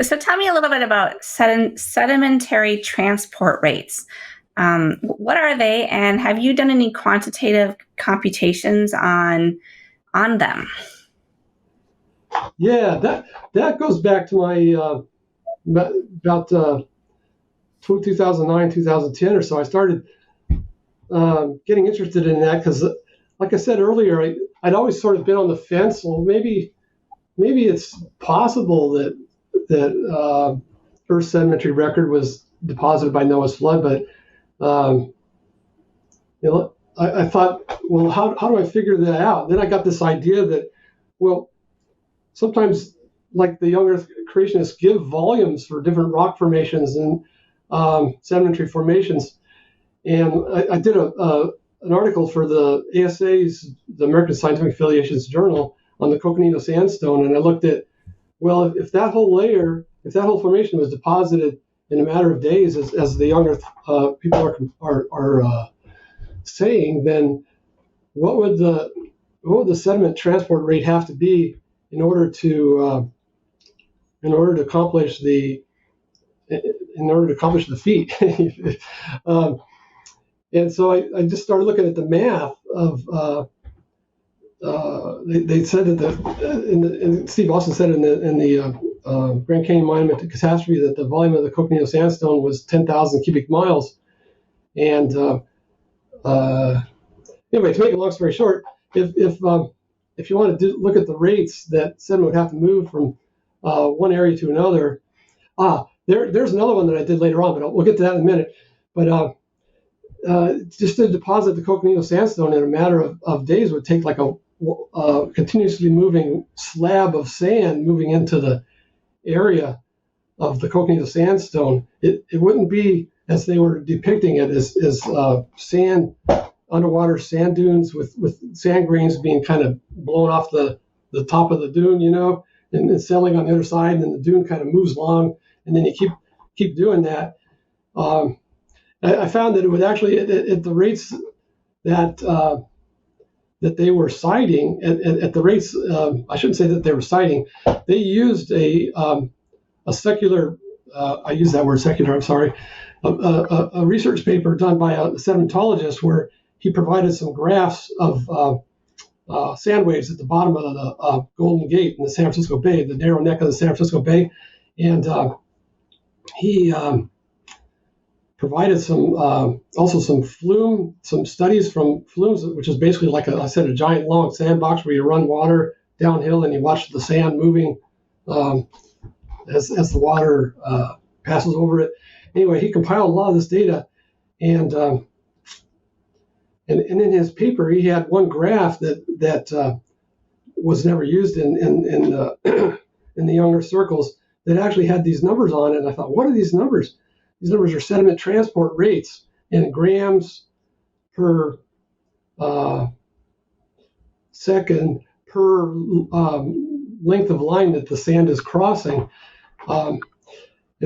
So tell me a little bit about sedimentary transport rates. What are they, and have you done any quantitative computations on them? Yeah, that goes back to my about 2009, 2010 or so. I started getting interested in that because, like I said earlier, I'd always sort of been on the fence. Well, maybe it's possible that Earth's sedimentary record was deposited by Noah's flood, but I thought, well, how do I figure that out? Then I got this idea that, well, sometimes, like the young Earth creationists give volumes for different rock formations and sedimentary formations. And I did an article for the ASA's, the American Scientific Affiliation's journal, on the Coconino Sandstone, and I looked at, well, if that whole formation was deposited in a matter of days, as the young Earth people are saying, then what would the sediment transport rate have to be in order to accomplish the feat? And so I just started looking at the math of. They said that and Steve Austin said in the Grand Canyon Monument catastrophe that the volume of the Coconino Sandstone was 10,000 cubic miles. And anyway, to make a long story short, if you want to look at the rates that sediment would have to move from one area to another, there's another one that I did later on, but we'll get to that in a minute. But just to deposit the Coconino Sandstone in a matter of days would take like a continuously moving slab of sand moving into the area of the Coconino Sandstone. It wouldn't be, as they were depicting it, as sand, underwater sand dunes with sand grains being kind of blown off the top of the dune, and settling on the other side, and then the dune kind of moves along, and then you keep doing that. I found that it would actually, at the rates that they were citing, at the rates, I shouldn't say that they were citing, they used a secular, I use that word secular, I'm sorry, a research paper done by a sedimentologist where he provided some graphs of sand waves at the bottom of the Golden Gate in the San Francisco Bay, the narrow neck of the San Francisco Bay. And he provided also some studies from flumes, which is basically like I said, a giant long sandbox where you run water downhill and you watch the sand moving as the water passes over it. Anyway, he compiled a lot of this data, and in his paper he had one graph that was never used in the younger circles that actually had these numbers on it. And I thought, what are these numbers? These numbers are sediment transport rates in grams per second per length of line that the sand is crossing. And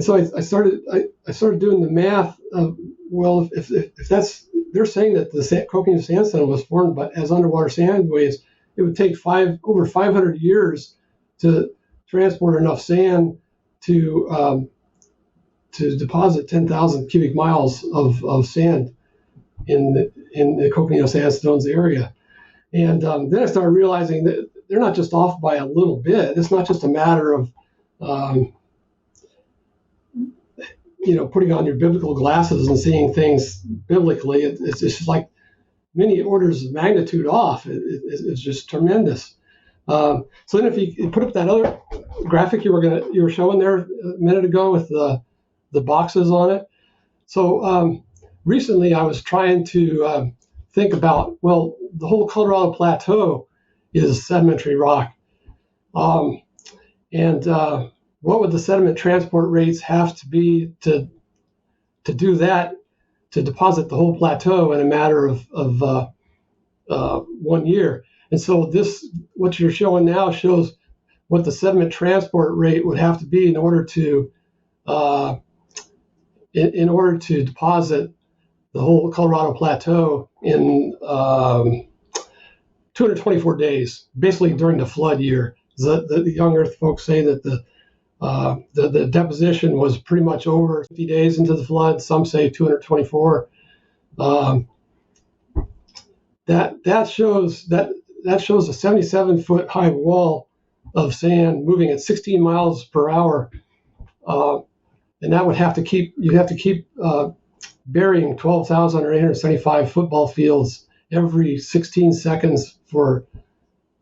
so I started doing the math of, well, if that's, they're saying that the Coconino Sandstone was formed as underwater sand waves, it would take over 500 years to transport enough sand to deposit 10,000 cubic miles of sand in the Coconino Sandstone's area. And then I started realizing that they're not just off by a little bit. It's not just a matter of putting on your biblical glasses and seeing things biblically. It's just like many orders of magnitude off. It's just tremendous. So then, if you put up that other graphic you were showing there a minute ago with the boxes on it. So recently, I was trying to think about, well, the whole Colorado Plateau is sedimentary rock, and what would the sediment transport rates have to be to do that, to deposit the whole plateau in a matter of 1 year? And so what you're showing now shows what the sediment transport rate would have to be in order to deposit the whole Colorado Plateau in 224 days, basically during the flood year. The young Earth folks say that The deposition was pretty much over 50 days into the flood. Some say 224. That shows a 77-foot high wall of sand moving at 16 miles per hour, and that would have to keep burying 12,875 football fields every 16 seconds for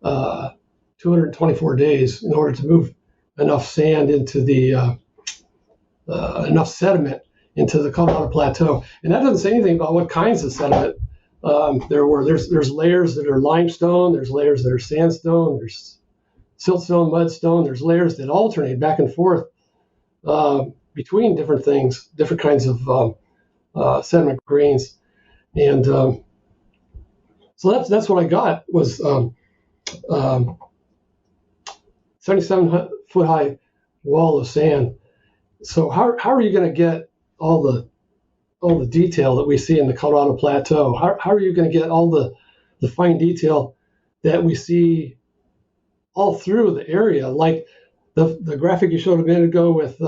224 days in order to move enough sand into the enough sediment into the Colorado Plateau. And that doesn't say anything about what kinds of sediment. There's layers that are limestone, there's layers that are sandstone, there's siltstone, mudstone, there's layers that alternate back and forth between different things, different kinds of sediment grains. And so that's what I got was 77-foot high wall of sand. So how are you going to get all the detail that we see in the Colorado Plateau? How are you going to get all the fine detail that we see all through the area? Like the graphic you showed a minute ago with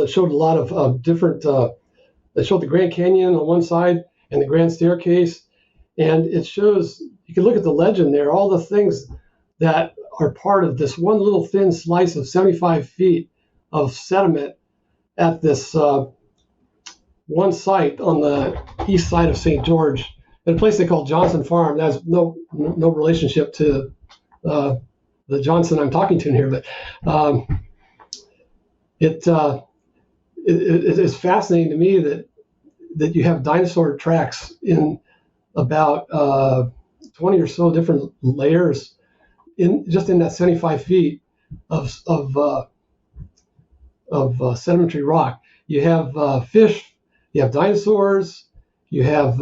it showed a lot of different. It showed the Grand Canyon on one side and the Grand Staircase, and it shows, you can look at the legend there, all the things that are part of this one little thin slice of 75 feet of sediment at this one site on the east side of St. George, at a place they call Johnson Farm. That has no relationship to the Johnson I'm talking to in here, but it is fascinating to me that you have dinosaur tracks in about 20 or so different layers in that 75 feet of sedimentary rock. You have fish, you have dinosaurs, you have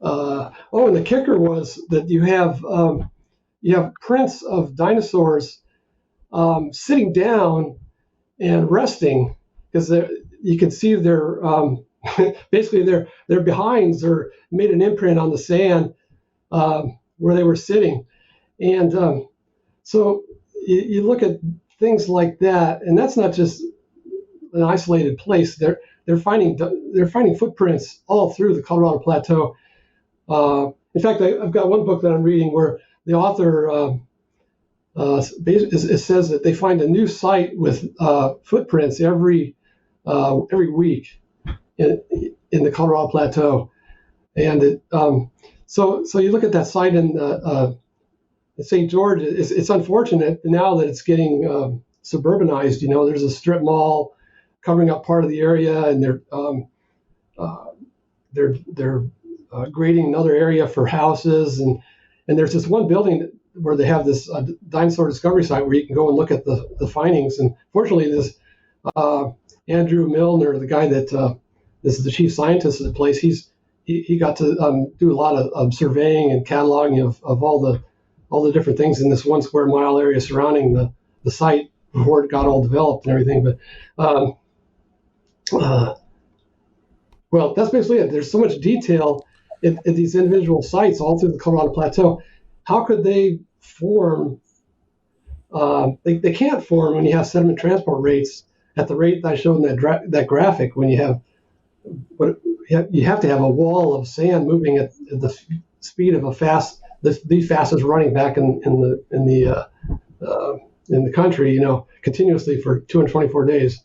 and the kicker was that you have prints of dinosaurs sitting down and resting, because you can see their basically their behinds are made an imprint on the sand where they were sitting. And so you look at things like that, and that's not just an isolated place. They're finding footprints all through the Colorado Plateau. In fact, I've got one book that I'm reading where the author it says that they find a new site with footprints every week in the Colorado Plateau, and so you look at that site in St. George. It's unfortunate now that it's getting suburbanized. There's a strip mall covering up part of the area, and they're grading another area for houses, and there's this one building where they have this dinosaur discovery site where you can go and look at the findings. And fortunately, this Andrew Milner, the guy that this is the chief scientist of the place, he got to do a lot of surveying and cataloging of all the different things in this 1 square mile area surrounding the site before it got all developed and everything. But well, that's basically it. There's so much detail at these individual sites all through the Colorado Plateau. How could they form? They can't form when you have sediment transport rates at the rate that I showed in that graphic. When you have you have to have a wall of sand moving at the speed of the fastest running back in the country, continuously for 224 days.